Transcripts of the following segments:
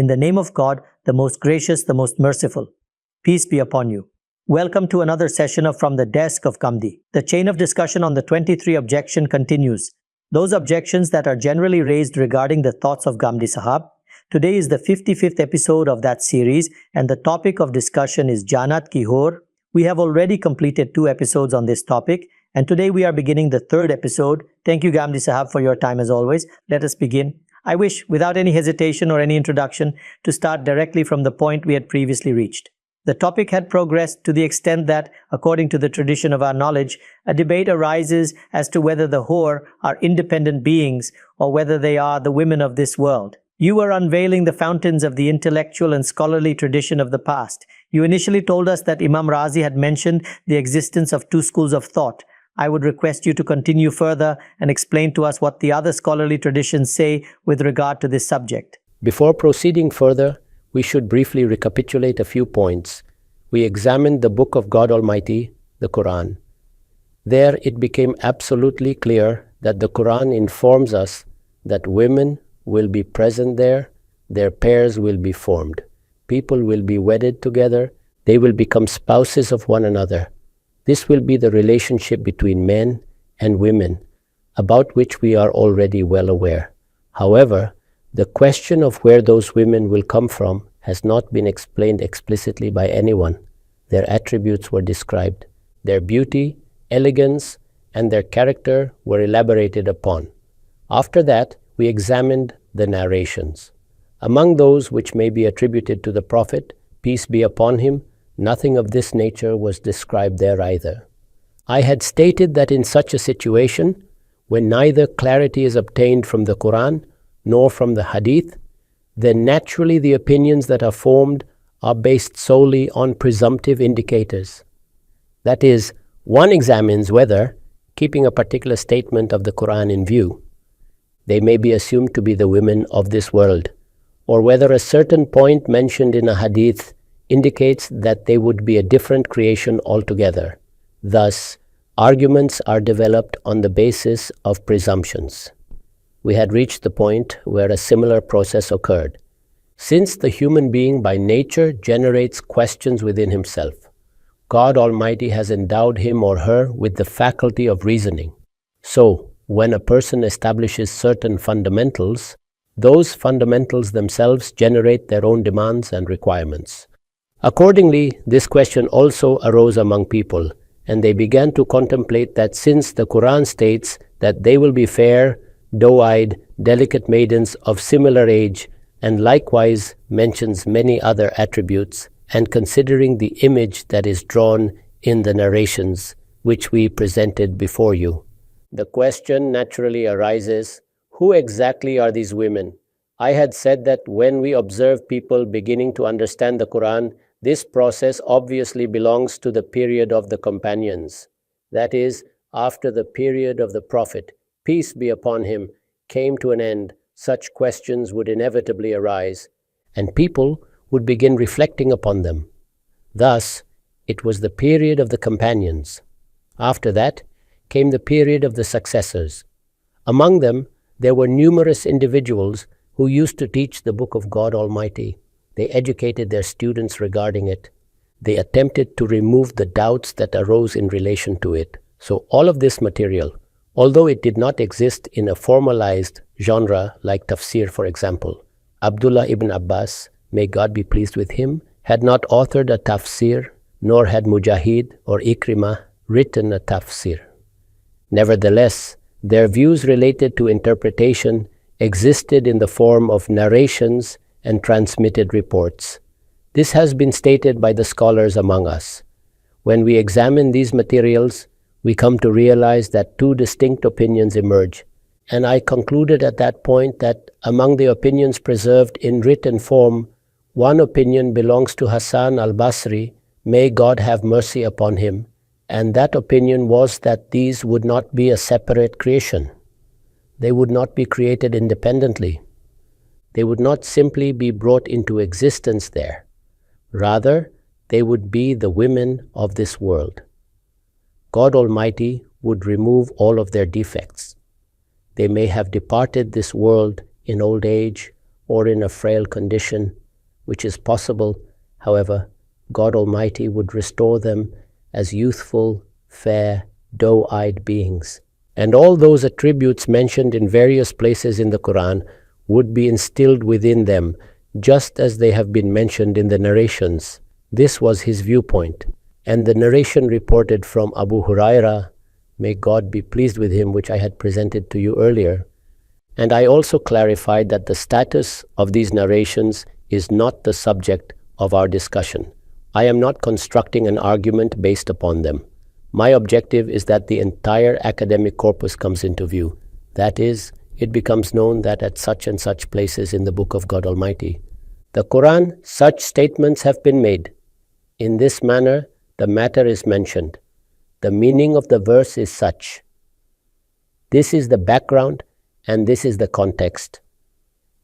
In the name of God, the most gracious, the most merciful. Peace be upon you. Welcome to another session of From the Desk of Ghamidi. The chain of discussion on the 23 objection continues. Those objections that are generally raised regarding the thoughts of Ghamidi Sahab. Today is the 55th episode of that series, and the topic of discussion is Janat Ki Hor. We have already completed 2 episodes on this topic, and today we are beginning the 3rd episode. Thank you, Ghamidi Sahab, for your time as always. Let us begin. I wish, without any hesitation or any introduction, to start directly from the point we had previously reached. The topic had progressed to the extent that, according to the tradition of our knowledge, a debate arises as to whether the Hor are independent beings or whether they are the women of this world. You were unveiling the fountains of the intellectual and scholarly tradition of the past. You initially told us that Imam Razi had mentioned the existence of 2 schools of thought. I would request you to continue further and explain to us what the other scholarly traditions say with regard to this subject. Before proceeding further, we should briefly recapitulate a few points. We examined the Book of God Almighty, the Quran. There it became absolutely clear that the Quran informs us that women will be present there, their pairs will be formed, people will be wedded together, they will become spouses of one another. This will be the relationship between men and women, about which we are already well aware. However, the question of where those women will come from has not been explained explicitly by anyone. Their attributes were described. Their beauty, elegance, and their character were elaborated upon. After that, we examined the narrations. Among those which may be attributed to the Prophet, peace be upon him, nothing of this nature was described there either. I had stated that in such a situation, when neither clarity is obtained from the Quran nor from the Hadith, then naturally the opinions that are formed are based solely on presumptive indicators. That is, one examines whether, keeping a particular statement of the Quran in view, they may be assumed to be the women of this world, or whether a certain point mentioned in a Hadith indicates that they would be a different creation altogether. Thus, arguments are developed on the basis of presumptions. We had reached the point where a similar process occurred. Since the human being by nature generates questions within himself, God Almighty has endowed him or her with the faculty of reasoning. So, when a person establishes certain fundamentals, those fundamentals themselves generate their own demands and requirements. Accordingly, this question also arose among people, and they began to contemplate that since the Quran states that they will be fair, doe-eyed, delicate maidens of similar age, and likewise mentions many other attributes, and considering the image that is drawn in the narrations which we presented before you, the question naturally arises, who exactly are these women? I had said that when we observe people beginning to understand the Quran, this process obviously belongs to the period of the companions. That is, after the period of the Prophet, peace be upon him, came to an end, such questions would inevitably arise, and people would begin reflecting upon them. Thus, it was the period of the companions. After that came the period of the successors. Among them, there were numerous individuals who used to teach the Book of God Almighty. They educated their students regarding it. They attempted to remove the doubts that arose in relation to it. So all of this material, although it did not exist in a formalized genre like tafsir, for example, Abdullah ibn Abbas, may God be pleased with him, had not authored a tafsir, nor had Mujahid or Ikrimah written a tafsir. Nevertheless, their views related to interpretation existed in the form of narrations and transmitted reports. This has been stated by the scholars among us. When we examine these materials, we come to realize that 2 distinct opinions emerge, and I concluded at that point that among the opinions preserved in written form, one opinion belongs to Hassan al-Basri, may God have mercy upon him, and that opinion was that these would not be a separate creation. They would not be created independently. They would not simply be brought into existence there. Rather, they would be the women of this world. God Almighty would remove all of their defects. They may have departed this world in old age or in a frail condition, which is possible. However, God Almighty would restore them as youthful, fair, doe-eyed beings. And all those attributes mentioned in various places in the Quran would be instilled within them, just as they have been mentioned in the narrations. This was his viewpoint. And the narration reported from Abu Huraira, may God be pleased with him, which I had presented to you earlier. And I also clarified that the status of these narrations is not the subject of our discussion. I am not constructing an argument based upon them. My objective is that the entire academic corpus comes into view. That is, it becomes known that at such and such places in the Book of God Almighty, the Quran, such statements have been made. In this manner, the matter is mentioned. The meaning of the verse is such. This is the background and this is the context.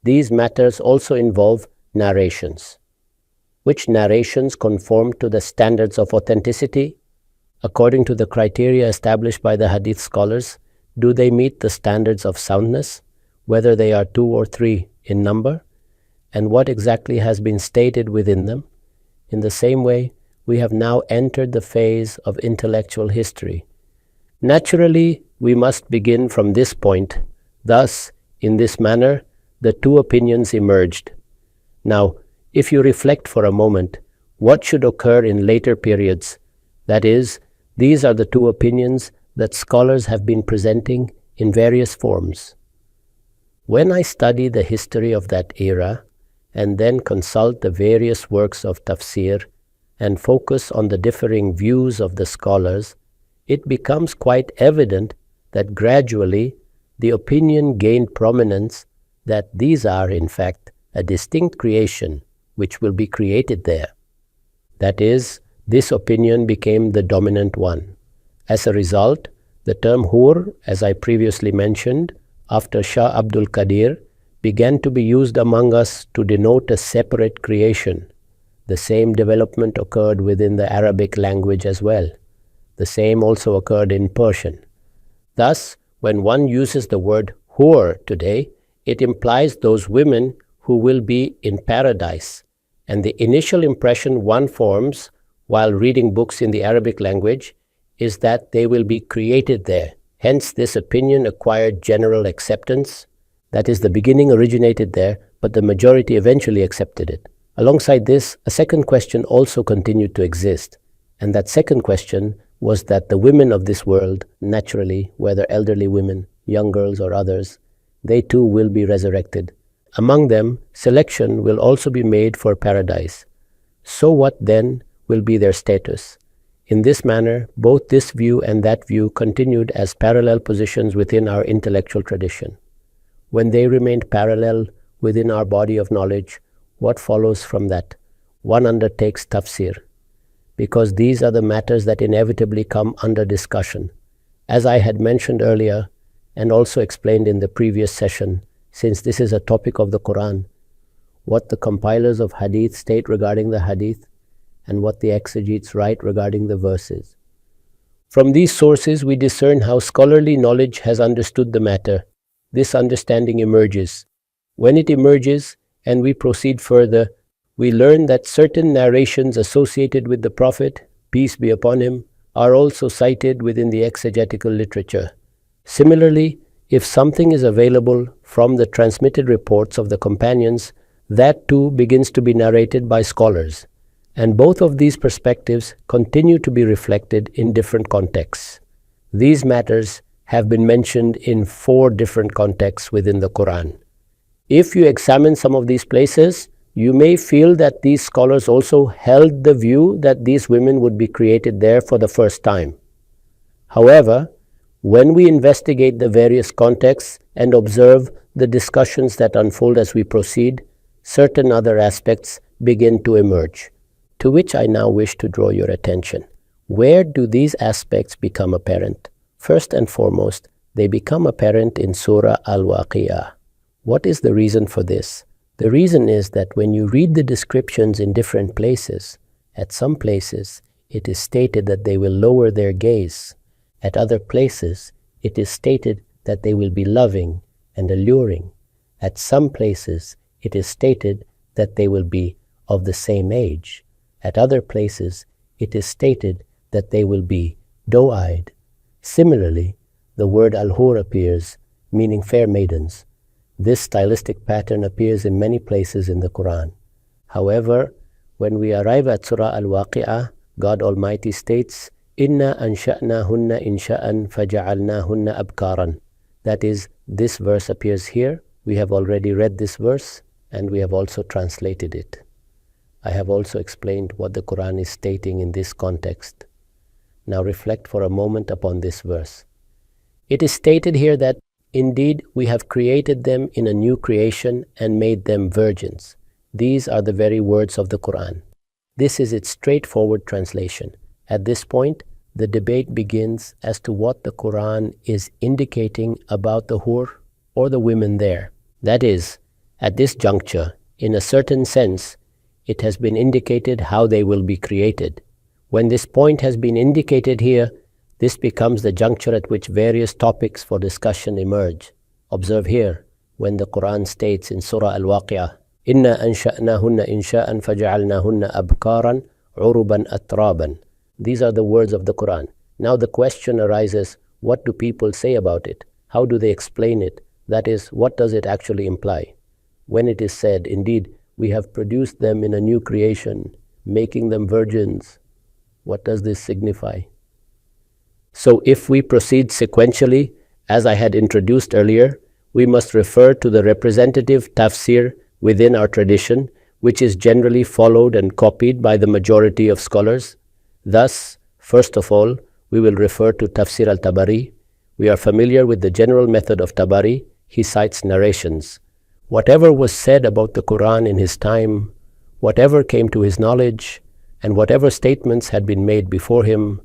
These matters also involve narrations. Which narrations conform to the standards of authenticity? According to the criteria established by the Hadith scholars, do they meet the standards of soundness, whether they are 2 or 3 in number, and what exactly has been stated within them? In the same way, we have now entered the phase of intellectual history. Naturally, we must begin from this point. Thus, in this manner, the 2 opinions emerged. Now, if you reflect for a moment, what should occur in later periods? That is, these are the 2 opinions that scholars have been presenting in various forms. When I study the history of that era and then consult the various works of tafsir and focus on the differing views of the scholars, it becomes quite evident that gradually the opinion gained prominence that these are in fact a distinct creation which will be created there. That is, this opinion became the dominant one. As a result, the term hur, as I previously mentioned, after Shah Abdul Qadir, began to be used among us to denote a separate creation. The same development occurred within the Arabic language as well. The same also occurred in Persian. Thus, when one uses the word hur today, it implies those women who will be in paradise. And the initial impression one forms while reading books in the Arabic language is that they will be created there. Hence, this opinion acquired general acceptance. That is, the beginning originated there, but the majority eventually accepted it. Alongside this, a second question also continued to exist. And that second question was that the women of this world, naturally, whether elderly women, young girls or others, they too will be resurrected. Among them, selection will also be made for paradise. So what then will be their status? In this manner, both this view and that view continued as parallel positions within our intellectual tradition. When they remained parallel within our body of knowledge, what follows from that? One undertakes tafsir, because these are the matters that inevitably come under discussion. As I had mentioned earlier, and also explained in the previous session, since this is a topic of the Quran, what the compilers of hadith state regarding the hadith, and what the exegetes write regarding the verses. From these sources, we discern how scholarly knowledge has understood the matter. This understanding emerges. When it emerges, and we proceed further, we learn that certain narrations associated with the Prophet, peace be upon him, are also cited within the exegetical literature. Similarly, if something is available from the transmitted reports of the companions, that too begins to be narrated by scholars. And both of these perspectives continue to be reflected in different contexts. These matters have been mentioned in 4 different contexts within the Quran. If you examine some of these places, you may feel that these scholars also held the view that these women would be created there for the first time. However, when we investigate the various contexts and observe the discussions that unfold as we proceed, certain other aspects begin to emerge, to which I now wish to draw your attention. Where do these aspects become apparent? First and foremost, they become apparent in Surah Al-Waqi'ah. What is the reason for this? The reason is that when you read the descriptions in different places, at some places it is stated that they will lower their gaze. At other places, it is stated that they will be loving and alluring. At some places, it is stated that they will be of the same age. At other places, it is stated that they will be doe-eyed. Similarly, the word al-hur appears, meaning fair maidens. This stylistic pattern appears in many places in the Quran. However, when we arrive at Surah Al-Waqi'ah, God Almighty states, Inna ansha'nahunna insha'an faja'alnahunna abkaran. That is, this verse appears here. We have already read this verse and we have also translated it. I have also explained what the Quran is stating in this context. Now reflect for a moment upon this verse. It is stated here that indeed we have created them in a new creation and made them virgins. These are the very words of the Quran. This is its straightforward translation. At this point, the debate begins as to what the Quran is indicating about the hur or the women there. That is, at this juncture, in a certain sense, it has been indicated how they will be created. When this point has been indicated here, this becomes the juncture at which various topics for discussion emerge. Observe here, when the Quran states in Surah Al-Waqi'ah, Inna ansha'nahunna insha'an faja'alnahunna abkaran uruban atraban. These are the words of the Quran. Now the question arises, what do people say about it? How do they explain it? That is, what does it actually imply? When it is said, indeed, we have produced them in a new creation, making them virgins, what does this signify? So if we proceed sequentially, as I had introduced earlier, we must refer to the representative tafsir within our tradition, which is generally followed and copied by the majority of scholars. Thus, first of all, we will refer to Tafsir al-Tabari. We are familiar with the general method of Tabari. He cites narrations. Whatever was said about the Quran in his time, whatever came to his knowledge, and whatever statements had been made before him,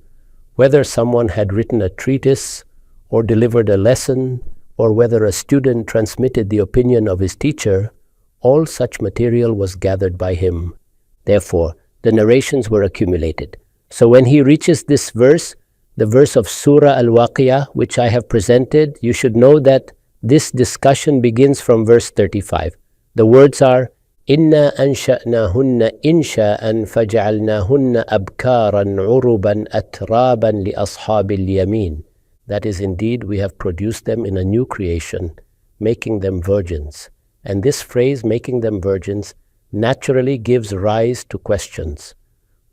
whether someone had written a treatise or delivered a lesson, or whether a student transmitted the opinion of his teacher, all such material was gathered by him. Therefore, the narrations were accumulated. So when he reaches this verse, the verse of Surah Al-Waqi'ah, which I have presented, you should know that this discussion begins from verse 35. The words are, Inna ansha'nahunna insha'an faja'alnahunna abkaran uruban atraban li ashabil yamin. That is, indeed, we have produced them in a new creation, making them virgins. And this phrase, making them virgins, naturally gives rise to questions.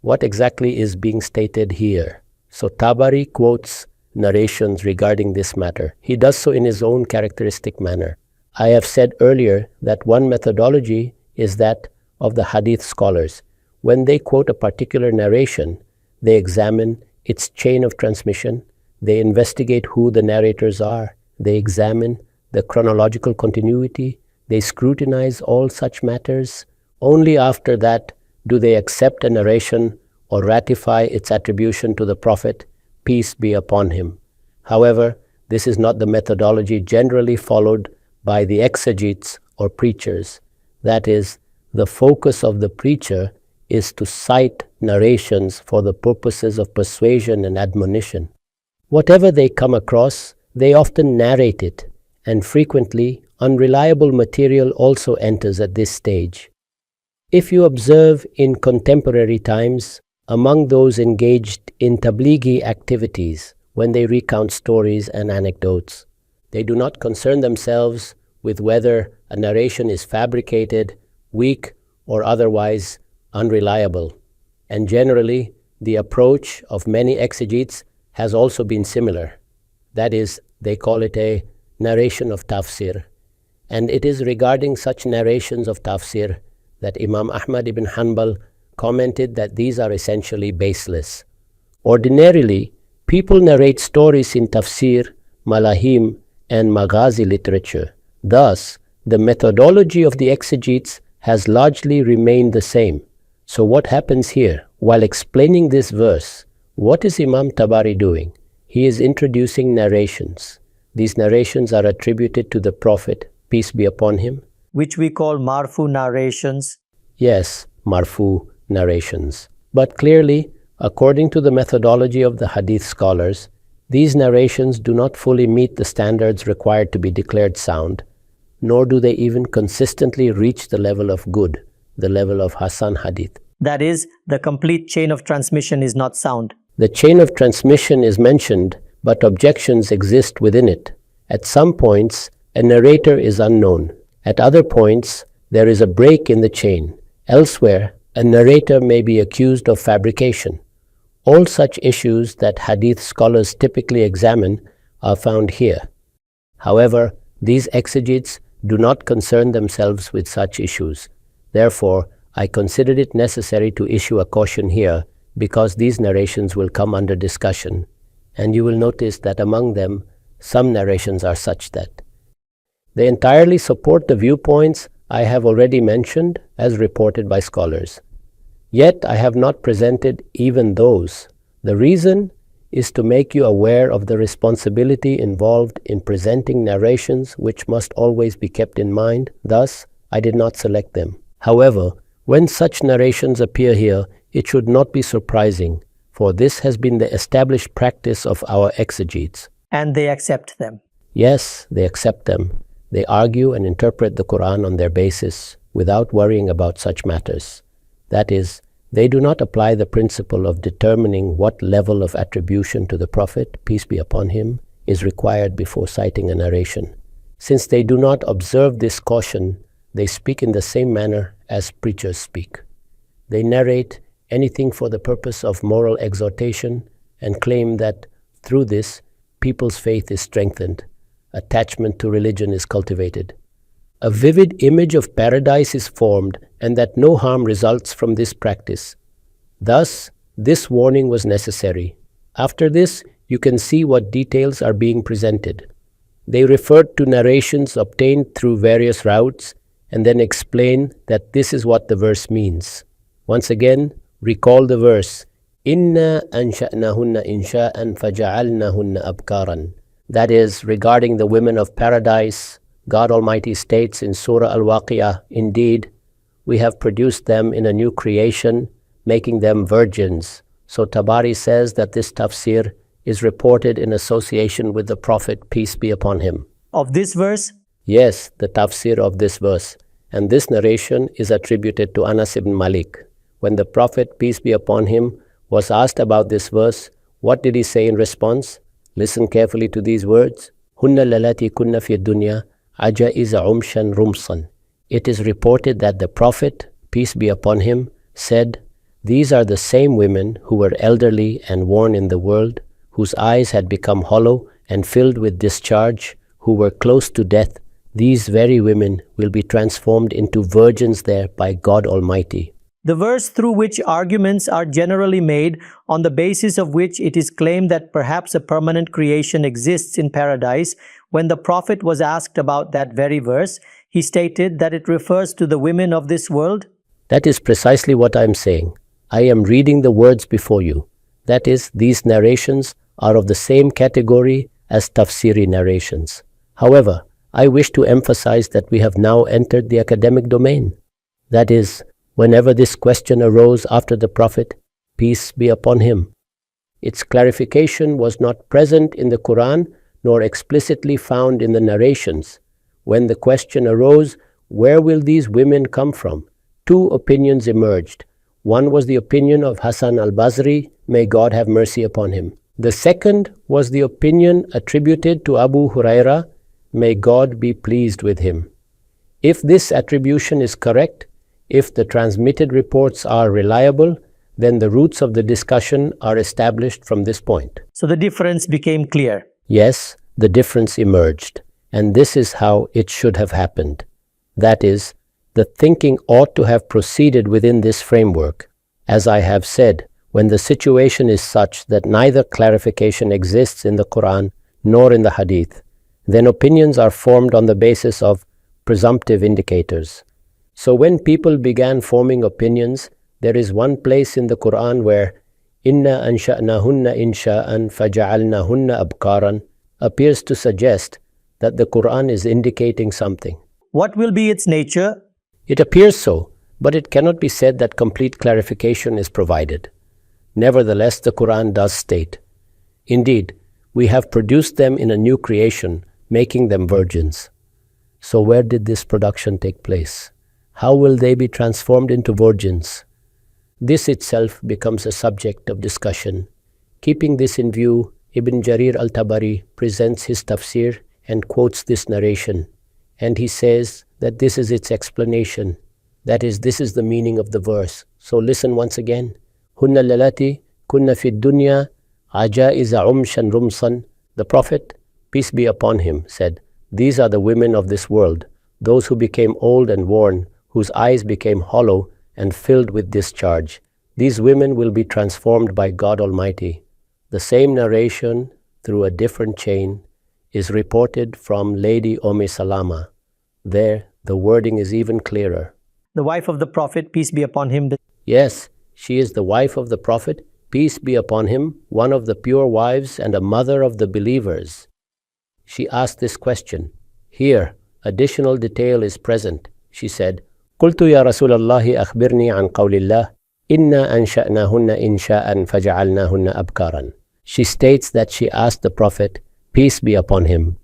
What exactly is being stated here? So Tabari quotes narrations regarding this matter. He does so in his own characteristic manner. I have said earlier that one methodology is that of the hadith scholars. When they quote a particular narration, they examine its chain of transmission, they investigate who the narrators are, they examine the chronological continuity, they scrutinize all such matters. Only after that do they accept a narration or ratify its attribution to the Prophet, peace be upon him. However, this is not the methodology generally followed by the exegetes or preachers. That is, the focus of the preacher is to cite narrations for the purposes of persuasion and admonition. Whatever they come across, they often narrate it, and frequently unreliable material also enters at this stage. If you observe in contemporary times, among those engaged in tablighi activities, when they recount stories and anecdotes, they do not concern themselves with whether a narration is fabricated, weak, or otherwise unreliable. And generally, the approach of many exegetes has also been similar. That is, they call it a narration of tafsir. And it is regarding such narrations of tafsir that Imam Ahmad ibn Hanbal commented that these are essentially baseless. Ordinarily, people narrate stories in tafsir, malahim, and maghazi literature. Thus, the methodology of the exegetes has largely remained the same. So what happens here? While explaining this verse, what is Imam Tabari doing? He is introducing narrations. These narrations are attributed to the Prophet, peace be upon him, which we call marfu narrations. Yes, marfu narrations. But clearly, according to the methodology of the hadith scholars, these narrations do not fully meet the standards required to be declared sound. nor do they even consistently reach the level of good, the level of Hasan hadith. That is, the complete chain of transmission is not sound. The chain of transmission is mentioned, but objections exist within it. At some points, a narrator is unknown. At other points, there is a break in the chain. Elsewhere, a narrator may be accused of fabrication. All such issues that hadith scholars typically examine are found here. However, these exegetes do not concern themselves with such issues. Therefore, I considered it necessary to issue a caution here because these narrations will come under discussion, and you will notice that among them, some narrations are such that they entirely support the viewpoints I have already mentioned as reported by scholars. Yet I have not presented even those. The reason is to make you aware of the responsibility involved in presenting narrations which must always be kept in mind. Thus, I did not select them. However, when such narrations appear here, it should not be surprising, for this has been the established practice of our exegetes. And they accept them. Yes, they accept them. They argue and interpret the Quran on their basis without worrying about such matters. That is, they do not apply the principle of determining what level of attribution to the Prophet, peace be upon him, is required before citing a narration. Since they do not observe this caution, they speak in the same manner as preachers speak. They narrate anything for the purpose of moral exhortation and claim that through this, people's faith is strengthened, attachment to religion is cultivated. A vivid image of paradise is formed and that no harm results from this practice. Thus, this warning was necessary. After this, you can see what details are being presented. They referred to narrations obtained through various routes and then explain that this is what the verse means. Once again, recall the verse, Inna ansha'nahunna insha'an faja'alnahunna abkaran. That is, regarding the women of paradise, God Almighty states in Surah Al-Waqiyah, indeed, we have produced them in a new creation, making them virgins. So Tabari says that this tafsir is reported in association with the Prophet, peace be upon him. Of this verse? Yes, the tafsir of this verse. And this narration is attributed to Anas ibn Malik. When the Prophet, peace be upon him, was asked about this verse, what did he say in response? Listen carefully to these words. Hunna lalati kunna fi dunya ajaiza umshan rumsan. It is reported that the Prophet, peace be upon him, said, these are the same women who were elderly and worn in the world, whose eyes had become hollow and filled with discharge, who were close to death. These very women will be transformed into virgins there by God Almighty. The verse through which arguments are generally made, on the basis of which it is claimed that perhaps a permanent creation exists in paradise. When the Prophet was asked about that very verse, he stated that it refers to the women of this world. That is precisely what I am saying. I am reading the words before you. That is, these narrations are of the same category as tafsiri narrations. However, I wish to emphasize that we have now entered the academic domain. That is, whenever this question arose after the Prophet, peace be upon him, its clarification was not present in the Quran nor explicitly found in the narrations. When the question arose, where will these women come from? Two opinions emerged. One was the opinion of Hasan al-Basri, may God have mercy upon him. The second was the opinion attributed to Abu Huraira, may God be pleased with him. If this attribution is correct, if the transmitted reports are reliable, then the roots of the discussion are established from this point. So the difference became clear. Yes, the difference emerged, and this is how it should have happened. That is, the thinking ought to have proceeded within this framework. As I have said, when the situation is such that neither clarification exists in the Quran nor in the Hadith, then opinions are formed on the basis of presumptive indicators. So when people began forming opinions, there is one place in the Quran where Inna ansha'nahunna insha'an faja'alnahunna abkaran appears to suggest that the Quran is indicating something. What will be its nature? It appears so, but it cannot be said that complete clarification is provided. Nevertheless, the Quran does state, indeed, we have produced them in a new creation, making them virgins. So where did this production take place? How will they be transformed into virgins? This itself becomes a subject of discussion. Keeping this in view, Ibn Jarir al-Tabari presents his tafsir and quotes this narration. And he says that this is its explanation. That is, this is the meaning of the verse. So listen once again. Hunna lalati kunna fi dunya ajaiza umshan rumsan. The Prophet, peace be upon him, said, these are the women of this world, those who became old and worn, whose eyes became hollow and filled with discharge. These women will be transformed by God Almighty. The same narration, through a different chain, is reported from Lady Salama. There, the wording is even clearer. The wife of the Prophet, peace be upon him. Yes, she is the wife of the Prophet, peace be upon him, one of the pure wives and a mother of the believers. She asked this question. Here, additional detail is present. She said, قلت يا رسول الله أخبرني عن قول الله إنا أنشأناهن إنشاء فجعلناهن أبكارا. She states that she asked the Prophet, peace be upon him,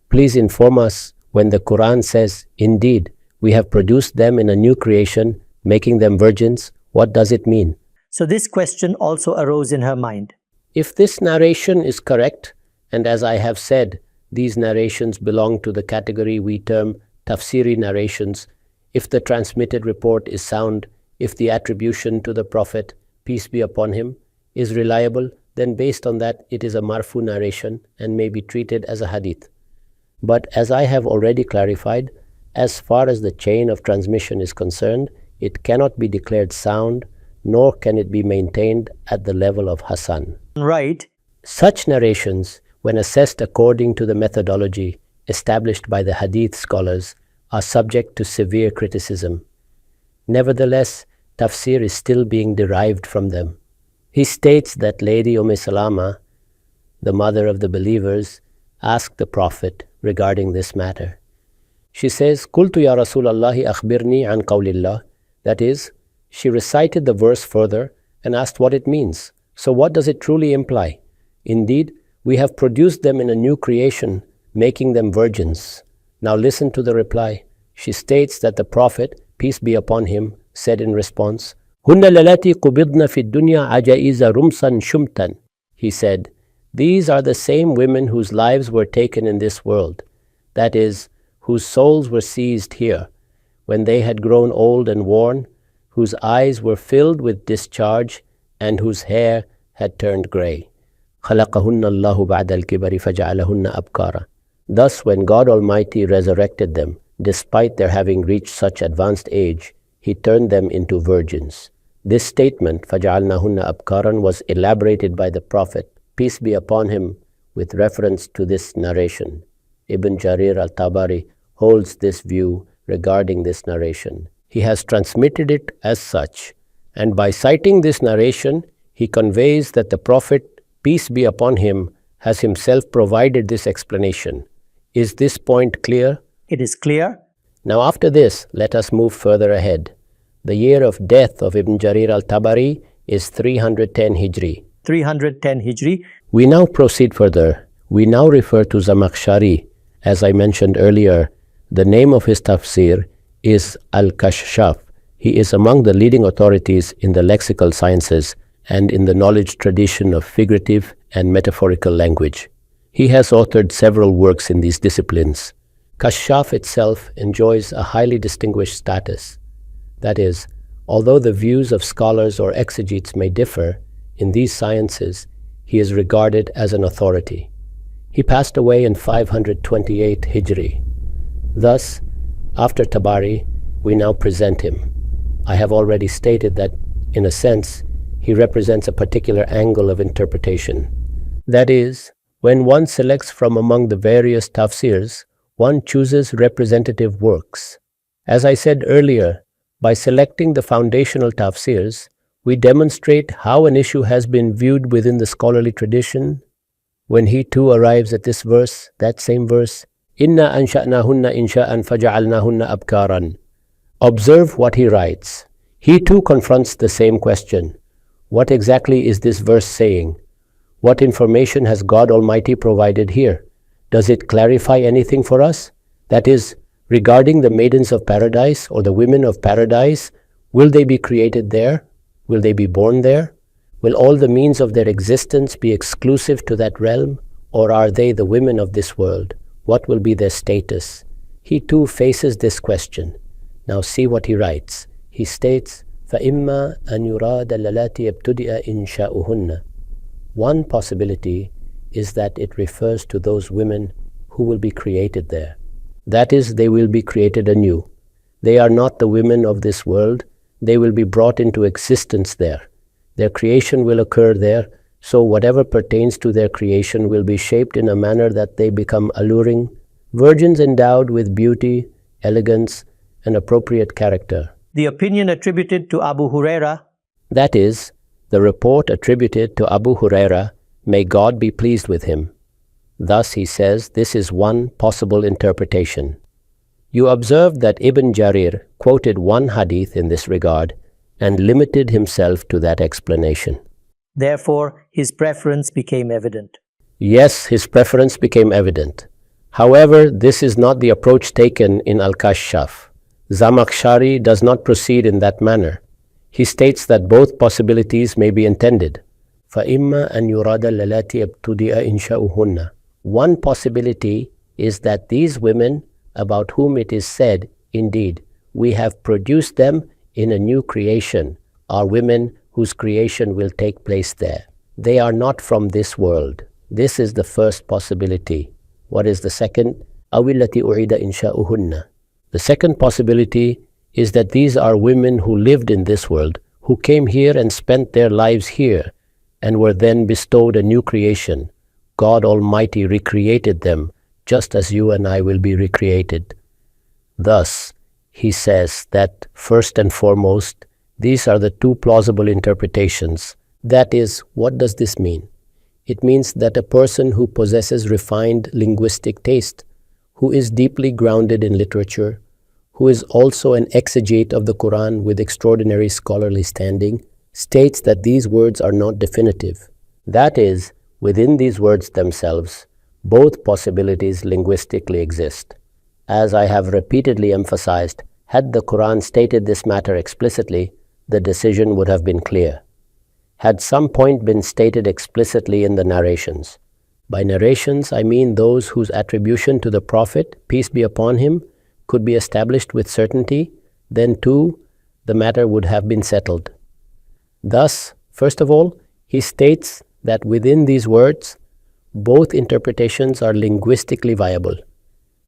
please inform us when the Quran says, indeed, we have produced them in a new creation, making them virgins. What does it mean? So this question also arose in her mind. If this narration is correct, and as I have said, these narrations belong to the category we term tafsiri narrations, if the transmitted report is sound, if the attribution to the Prophet, peace be upon him, is reliable, then based on that it is a marfu narration and may be treated as a hadith. But as I have already clarified, as far as the chain of transmission is concerned, it cannot be declared sound, nor can it be maintained at the level of Ahsan. Right. Such narrations, when assessed according to the methodology established by the hadith scholars, are subject to severe criticism. Nevertheless, tafsir is still being derived from them. He states that Lady Salama, the mother of the believers, asked the Prophet regarding this matter. She says, قُلْتُ يَا رَسُولَ اللَّهِ أَخْبِرْنِي عَنْ قَوْلِ اللَّهِ. That is, she recited the verse further and asked what it means. So what does it truly imply? Indeed, we have produced them in a new creation, making them virgins. Now listen to the reply. She states that the Prophet, peace be upon him, said in response, هُنَّ لَلَاتِي قُبِضْنَ فِي الدُّنْيَا عَجَائِزَ رُمْسًا شُمْتًا. He said, these are the same women whose lives were taken in this world, that is, whose souls were seized here, when they had grown old and worn, whose eyes were filled with discharge, and whose hair had turned grey. خَلَقَهُنَّ اللَّهُ بَعْدَ الْكِبَرِ فَجَعَلَهُنَّ أَبْكَارًا. Thus, when God Almighty resurrected them, despite their having reached such advanced age, He turned them into virgins. This statement, فَجَعَلْنَاهُنَّ أَبْكَارًا, was elaborated by the Prophet, peace be upon him, with reference to this narration. Ibn Jarir al-Tabari holds this view regarding this narration. He has transmitted it as such, and by citing this narration, he conveys that the Prophet, peace be upon him, has himself provided this explanation. Is this point clear? It is clear. Now after this, let us move further ahead. The year of death of Ibn Jarir al-Tabari is 310 Hijri. 310 Hijri. We now proceed further. We now refer to Zamakhshari. As I mentioned earlier, the name of his tafsir is Al-Kashshaf. He is among the leading authorities in the lexical sciences and in the knowledge tradition of figurative and metaphorical language. He has authored several works in these disciplines. Kashshaf itself enjoys a highly distinguished status. That is, although the views of scholars or exegetes may differ, in these sciences, he is regarded as an authority. He passed away in 528 Hijri. Thus, after Tabari, we now present him. I have already stated that, in a sense, he represents a particular angle of interpretation. That is, when one selects from among the various tafsirs, one chooses representative works. As I said earlier, by selecting the foundational tafsirs, we demonstrate how an issue has been viewed within the scholarly tradition. When he too arrives at this verse, that same verse, إِنَّا أَنْشَأْنَاهُنَّ إِنْشَاءً فَجَعَلْنَاهُنَّ أَبْكَارًا. Observe what he writes. He too confronts the same question. What exactly is this verse saying? What information has God Almighty provided here? Does it clarify anything for us? That is, Regarding the maidens of paradise or the women of paradise, will they be created there? Will they be born there? Will all the means of their existence be exclusive to that realm? Or are they the women of this world? What will be their status? He too faces this question. Now see what he writes. He states, فَإِمَّا أَنْ يُرَادَ اللَّاتِي يَبْتُدِئَ إِنْشَاؤُهُنَّ. One possibility is that it refers to those women who will be created there. That is, they will be created anew. They are not the women of this world. They will be brought into existence there. Their creation will occur there, so whatever pertains to their creation will be shaped in a manner that they become alluring, virgins endowed with beauty, elegance, and appropriate character. The opinion attributed to Abu Huraira, That is, the report attributed to Abu Huraira, may God be pleased with him. Thus he says this is one possible interpretation. You observe that Ibn Jarir quoted one hadith in this regard and limited himself to that explanation. therefore his preference became evident. Yes, his preference became evident. However, this is not the approach taken in Al-Kashaf. Zamakhshari does not proceed in that manner. He states that both possibilities may be intended. فَإِمَّا أَنْ يُرَادَ اللَّاتِي يَبْتُدِئَ إِنْشَاؤُهُنَّ. One possibility is that these women, about whom it is said, indeed, we have produced them in a new creation, are women whose creation will take place there. They are not from this world. This is the first possibility. What is the second? أَوِ الَّتِي أُعِيدَ إِنْشَاؤُهُنَّ. The second possibility is that these are women who lived in this world, who came here and spent their lives here, and were then bestowed a new creation. God Almighty recreated them, just as you and I will be recreated. Thus, he says that, first and foremost, these are the two plausible interpretations. That is, what does this mean? It means that a person who possesses refined linguistic taste, who is deeply grounded in literature, who is also an exegete of the Quran with extraordinary scholarly standing, states that these words are not definitive. That is, within these words themselves, both possibilities linguistically exist. As I have repeatedly emphasized, had the Quran stated this matter explicitly, the decision would have been clear. Had some point been stated explicitly in the narrations. By narrations, I mean those whose attribution to the Prophet, peace be upon him, could be established with certainty, then too, the matter would have been settled. Thus, first of all, he states that within these words, both interpretations are linguistically viable.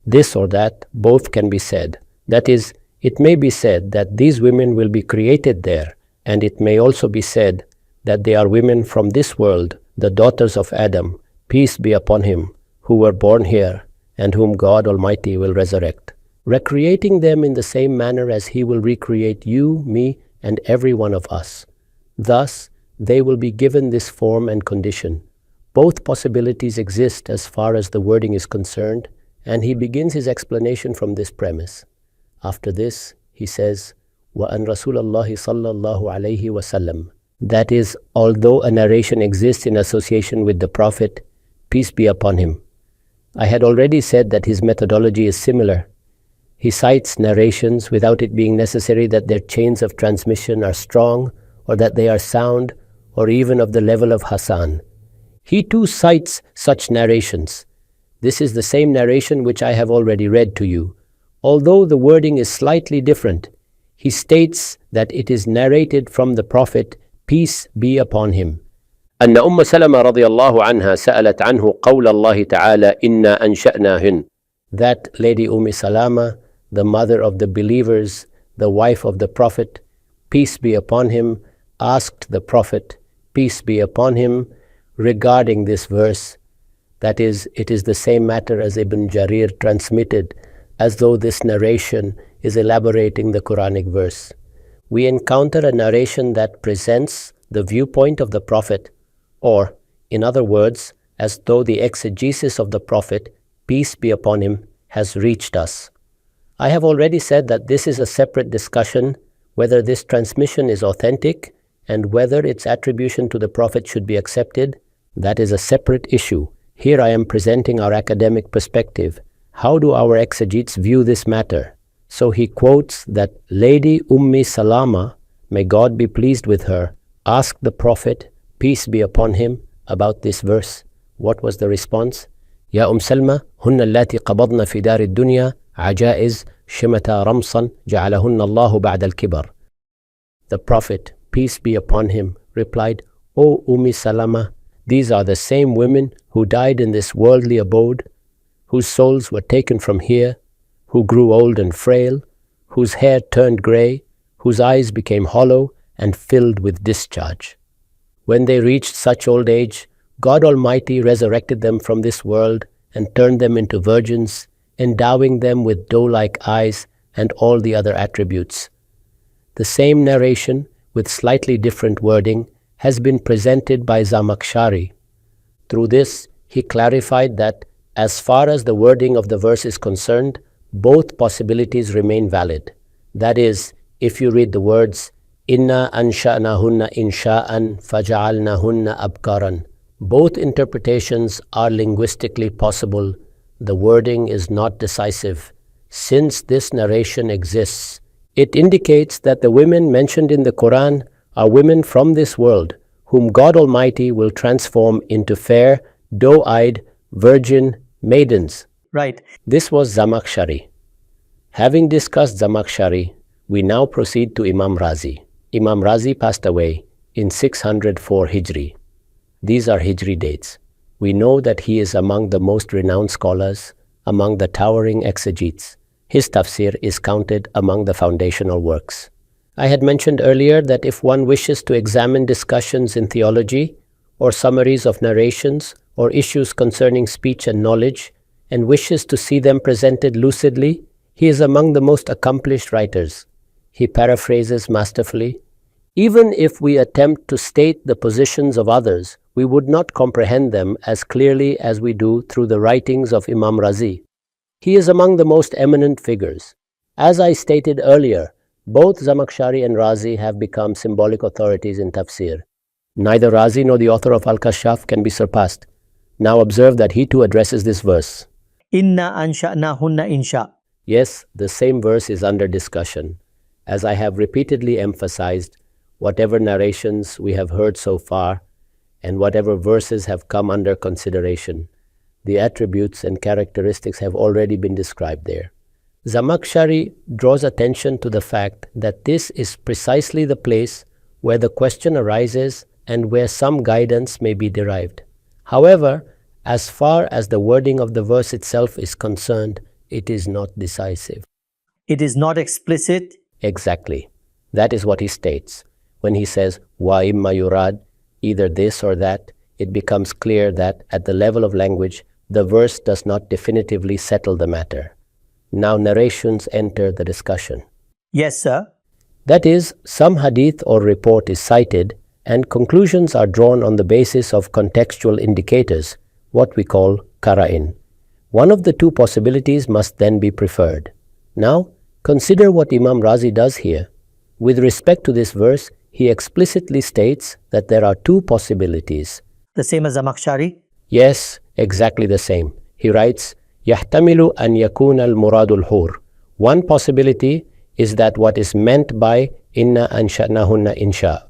This or that, both can be said. That is, it may be said that these women will be created there, and it may also be said that they are women from this world, the daughters of Adam, peace be upon him, who were born here, and whom God Almighty will resurrect, recreating them in the same manner as he will recreate you, me, and every one of us. Thus, they will be given this form and condition. Both possibilities exist as far as the wording is concerned, and he begins his explanation from this premise. After this, he says, وَأَنْ رَسُولَ اللَّهِ صَلَّى اللَّهُ عَلَيْهِ وَسَلَّمَ. That is, although a narration exists in association with the Prophet, peace be upon him. I had already said that his methodology is similar. He cites narrations without it being necessary that their chains of transmission are strong, or that they are sound, or even of the level of Ahsan. He too cites such narrations. This is the same narration which I have already read to you. Although the wording is slightly different, he states that it is narrated from the Prophet, peace be upon him. أن أم سلمة رضي الله عنها سألت عنه قول الله تعالى إنا أنشأناهن. That Lady Salama, the mother of the believers, the wife of the Prophet, peace be upon him, asked the Prophet, peace be upon him, regarding this verse. That is, it is the same matter as Ibn Jarir transmitted, as though this narration is elaborating the Quranic verse. We encounter a narration that presents the viewpoint of the Prophet, or, in other words, as though the exegesis of the Prophet, peace be upon him, has reached us. I have already said that this is a separate discussion, whether this transmission is authentic and whether its attribution to the Prophet should be accepted. That is a separate issue. Here I am presenting our academic perspective. How do our exegetes view this matter? So he quotes that Lady Salama, may God be pleased with her, asked the Prophet, peace be upon him, about this verse. What was the response? Ya Salma, hunna allati qabadna fi dar ad-dunya, ajaiz, shimata ramsan, ja'alahunna Allahu ba'da al-kibar. The Prophet, peace be upon him, replied, O Salama, these are the same women who died in this worldly abode, whose souls were taken from here, who grew old and frail, whose hair turned grey, whose eyes became hollow and filled with discharge. When they reached such old age, God Almighty resurrected them from this world and turned them into virgins, endowing them with doe-like eyes and all the other attributes. The same narration, with slightly different wording, has been presented by Zamakhshari. Through this, he clarified that, as far as the wording of the verse is concerned, both possibilities remain valid. That is, if you read the words, Inna ansha'nahunna insha'an faja'alnahunna abkaran. Both interpretations are linguistically possible. The wording is not decisive. Since this narration exists, it indicates that the women mentioned in the Quran are women from this world, whom God Almighty will transform into fair, doe-eyed, virgin maidens. Right. This was Zamakhshari. Having discussed Zamakhshari, we now proceed to Imam Razi. Imam Razi passed away in 604 Hijri. These are Hijri dates. We know that he is among the most renowned scholars, among the towering exegetes. His tafsir is counted among the foundational works. I had mentioned earlier that if one wishes to examine discussions in theology, or summaries of narrations, or issues concerning speech and knowledge, and wishes to see them presented lucidly, he is among the most accomplished writers. He paraphrases masterfully. Even if we attempt to state the positions of others, we would not comprehend them as clearly as we do through the writings of Imam Razi. He is among the most eminent figures. As I stated earlier, both Zamakhshari and Razi have become symbolic authorities in tafsir. Neither Razi nor the author of Al-Kashaf can be surpassed. Now observe that he too addresses this verse. Inna ansha'nahunna insha. Yes, the same verse is under discussion. As I have repeatedly emphasized, whatever narrations we have heard so far, and whatever verses have come under consideration, the attributes and characteristics have already been described there. Zamakhshari draws attention to the fact that this is precisely the place where the question arises and where some guidance may be derived. However, as far as the wording of the verse itself is concerned, it is not decisive. It is not explicit. Exactly. That is what he states. When he says, wa imma yurad, either this or that, it becomes clear that at the level of language, the verse does not definitively settle the matter. Now narrations enter the discussion. Yes, sir. That is, some hadith or report is cited and conclusions are drawn on the basis of contextual indicators, what we call qara'in. One of the two possibilities must then be preferred. Now, consider what Imam Razi does here. With respect to this verse, he explicitly states that there are two possibilities. The same as Zamakhshari? Yes, exactly the same. He writes, يَحْتَمِلُ أَنْ يَكُونَ الْمُرَادُ الْحُورِ. One possibility is that what is meant by إِنَّا أَنْشَأْنَاهُنَّ إِنْشَاء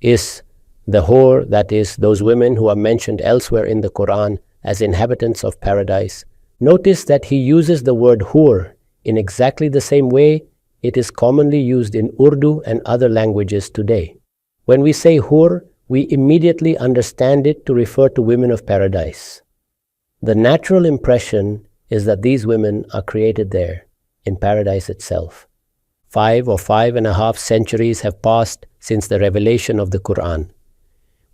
is the hur, that is, those women who are mentioned elsewhere in the Quran as inhabitants of paradise. Notice that he uses the word hur in exactly the same way it is commonly used in Urdu and other languages today. When we say hur, we immediately understand it to refer to women of paradise. The natural impression is that these women are created there, in paradise itself. 5 or 5.5 centuries have passed since the revelation of the Quran.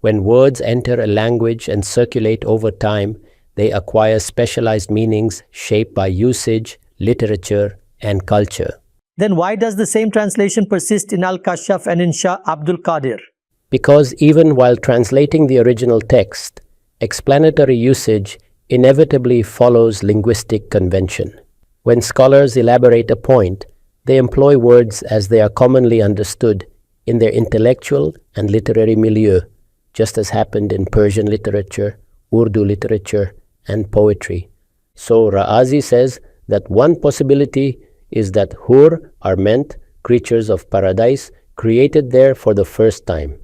When words enter a language and circulate over time, they acquire specialized meanings shaped by usage, literature, and culture. Then why does the same translation persist in Al-Kashaf and in Shah Abdul Qadir? Because even while translating the original text, explanatory usage inevitably follows linguistic convention. When scholars elaborate a point, they employ words as they are commonly understood in their intellectual and literary milieu, just as happened in Persian literature, Urdu literature, and poetry. So Ra'azi says that one possibility is that Hur are meant creatures of paradise created there for the first time.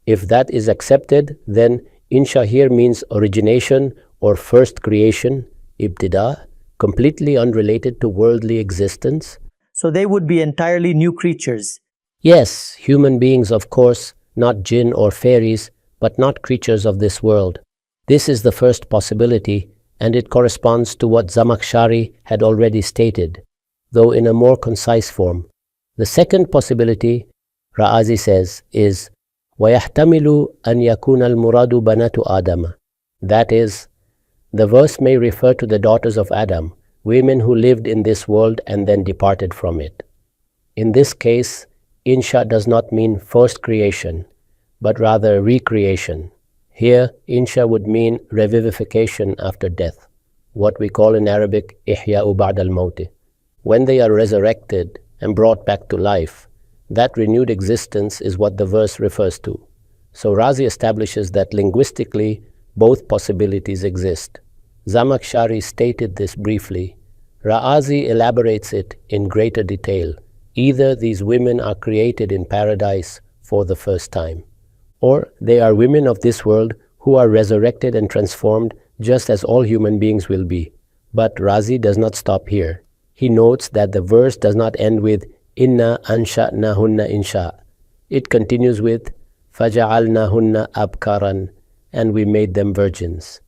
If that is accepted, then Insha here means origination or first creation, ibtida, completely unrelated to worldly existence. So they would be entirely new creatures. Yes, human beings, of course, not jinn or fairies, but not creatures of this world. This is the first possibility, and it corresponds to what Zamakhshari had already stated, though in a more concise form. The second possibility, Ra'azi says, is وَيَحْتَمِلُ أَنْ يَكُونَ الْمُرَادُ بَنَاتُ آدَمَ. That is, the verse may refer to the daughters of Adam, women who lived in this world and then departed from it. In this case, Insha does not mean first creation, but rather recreation. Here, Insha would mean revivification after death, what we call in Arabic, Ihya'u ba'd al-mawti. When they are resurrected and brought back to life, that renewed existence is what the verse refers to. So Razi establishes that linguistically, both possibilities exist. Zamakhshari stated this briefly. Ra'azi elaborates it in greater detail. Either these women are created in paradise for the first time, or they are women of this world who are resurrected and transformed just as all human beings will be. But Razi does not stop here. He notes that the verse does not end with Inna ansha'nahunna insha. It continues with Faja'alnahunna abkaran, and we made them virgins.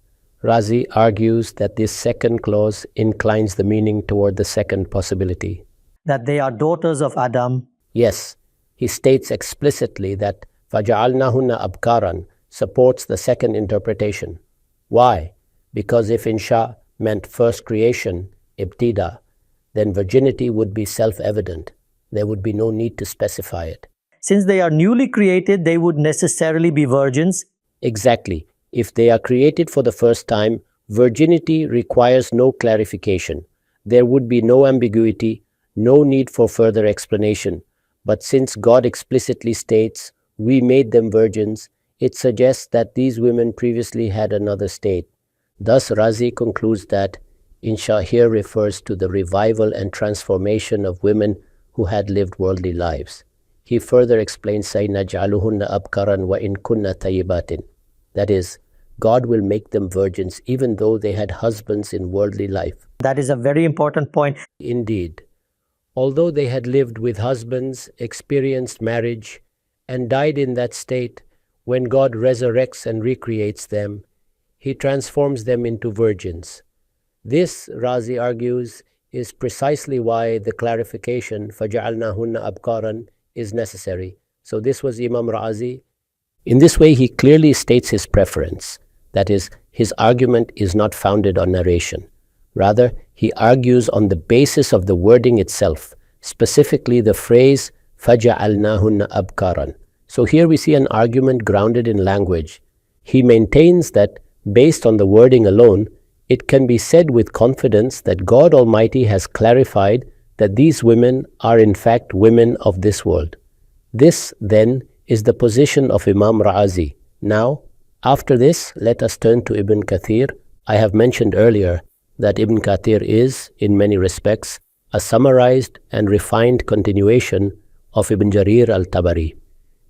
Razi argues that this second clause inclines the meaning toward the second possibility. That they are daughters of Adam. Yes, he states explicitly that Faja'alnahunna abkaran supports the second interpretation. Why? Because if insha meant first creation, ibtida, then virginity would be self-evident. There would be no need to specify it. Since they are newly created, they would necessarily be virgins. Exactly. If they are created for the first time, virginity requires no clarification. There would be no ambiguity, no need for further explanation. But since God explicitly states, we made them virgins, it suggests that these women previously had another state. Thus Razi concludes that Insha here refers to the revival and transformation of women who had lived worldly lives. He further explains, Saynaj'aluhunna abkaran wa in kunna tayyibatin. That is, God will make them virgins even though they had husbands in worldly life. That is a very important point. Indeed. Although they had lived with husbands, experienced marriage, and died in that state, when God resurrects and recreates them, He transforms them into virgins. This, Razi argues, is precisely why the clarification فَجَعَلْنَاهُنَّ أَبْكَارًا is necessary. So this was Imam Razi. In this way, he clearly states his preference. That is, his argument is not founded on narration. Rather, he argues on the basis of the wording itself, specifically the phrase فَجَعَلْنَاهُنَّ أَبْكَارًا. So here we see an argument grounded in language. He maintains that, based on the wording alone, it can be said with confidence that God Almighty has clarified that these women are in fact women of this world. This, then, is the position of Imam Razi. Now, after this, let us turn to Ibn Kathir. I have mentioned earlier that Ibn Kathir is, in many respects, a summarized and refined continuation of Ibn Jarir al-Tabari.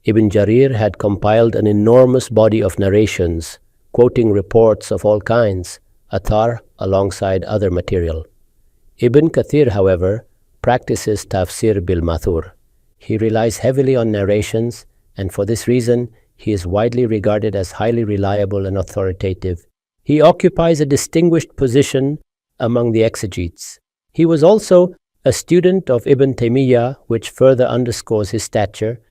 Ibn Jarir had compiled an enormous body of narrations, quoting reports of all kinds, athar alongside other material. Ibn Kathir, however, practices tafsir bil mathur. He relies heavily on narrations, and for this reason, he is widely regarded as highly reliable and authoritative. He occupies a distinguished position among the exegetes. He was also a student of Ibn Taymiyyah, which further underscores his stature.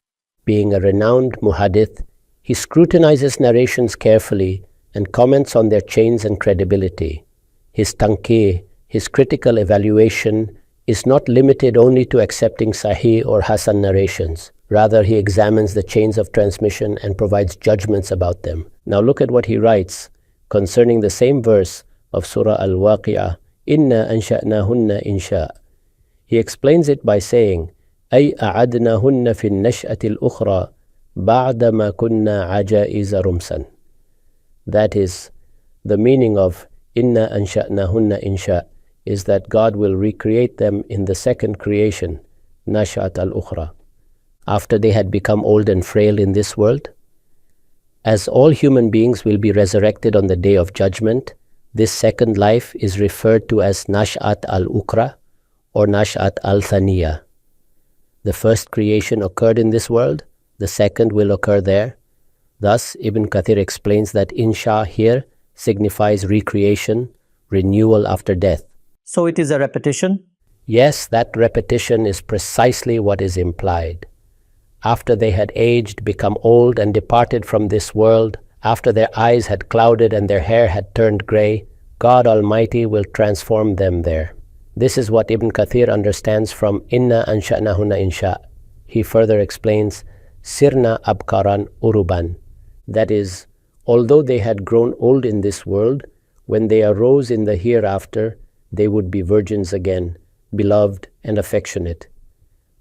Being a renowned muhadith, he scrutinizes narrations carefully and comments on their chains and credibility. His tanqih, his critical evaluation, is not limited only to accepting sahih or hasan narrations. Rather, he examines the chains of transmission and provides judgments about them. Now look at what he writes concerning the same verse of Surah Al-Waqi'ah, Inna ansha'nahunna insha'. He explains it by saying, أي أعدناهن في النشأة الأخرى بعدما كنا عجائز رمسا. That is, the meaning of Inna ansha'nahunna insha, is that God will recreate them in the second creation, Nash'at al-Ukhra, after they had become old and frail in this world. As all human beings will be resurrected on the day of judgment, this second life is referred to as Nash'at al-Ukhra or Nash'at al-Thaniya. The first creation occurred in this world, the second will occur there. Thus, Ibn Kathir explains that insha here signifies recreation, renewal after death. So it is a repetition? Yes, that repetition is precisely what is implied. After they had aged, become old, and departed from this world, after their eyes had clouded and their hair had turned grey, God Almighty will transform them there. This is what Ibn Kathir understands from Inna ansha'nahunna insha. He further explains, Sirna abkaran uruban. That is, although they had grown old in this world, when they arose in the hereafter, they would be virgins again, beloved and affectionate.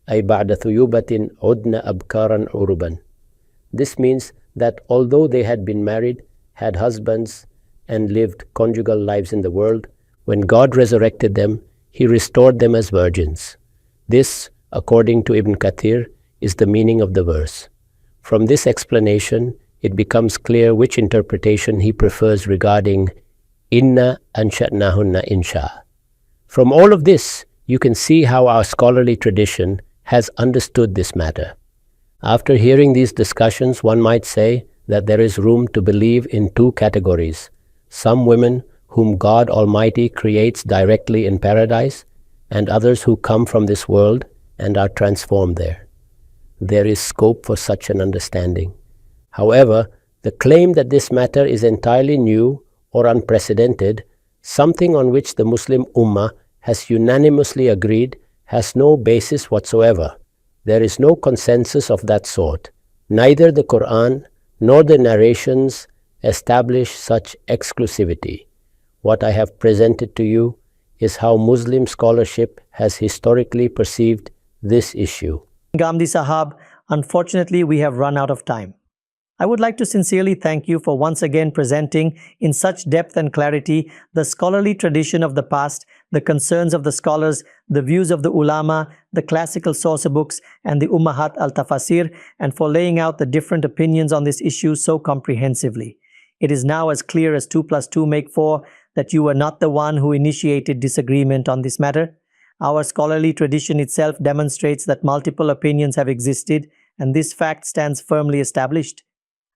Ay ba'da thuyubatin udna abkaran uruban. This means that although they had been married, had husbands, and lived conjugal lives in the world, when God resurrected them, He restored them as virgins. This, according to Ibn Kathir, is the meaning of the verse. From this explanation, it becomes clear which interpretation he prefers regarding Inna ansha'nahunna insha. From all of this, you can see how our scholarly tradition has understood this matter. After hearing these discussions, one might say that there is room to believe in two categories: some women whom God Almighty creates directly in paradise, and others who come from this world and are transformed there. There is scope for such an understanding. However, the claim that this matter is entirely new or unprecedented, something on which the Muslim Ummah has unanimously agreed, has no basis whatsoever. There is no consensus of that sort. Neither the Quran nor the narrations establish such exclusivity. What I have presented to you is how Muslim scholarship has historically perceived this issue. Ghamidi Sahab, unfortunately we have run out of time. I would like to sincerely thank you for once again presenting in such depth and clarity the scholarly tradition of the past, the concerns of the scholars, the views of the ulama, the classical source books, and the Ummahat al-Tafasir, and for laying out the different opinions on this issue so comprehensively. It is now as clear as 2 plus 2 make 4 that you were not the one who initiated disagreement on this matter. Our scholarly tradition itself demonstrates that multiple opinions have existed, and this fact stands firmly established.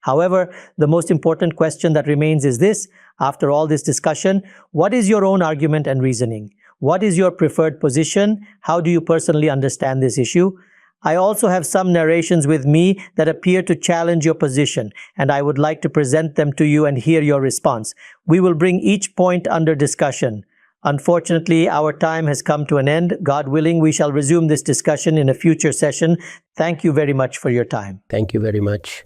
However, the most important question that remains is this: after all this discussion, what is your own argument and reasoning? What is your preferred position? How do you personally understand this issue? I also have some narrations with me that appear to challenge your position, and I would like to present them to you and hear your response. We will bring each point under discussion. Unfortunately, our time has come to an end. God willing, we shall resume this discussion in a future session. Thank you very much for your time. Thank you very much.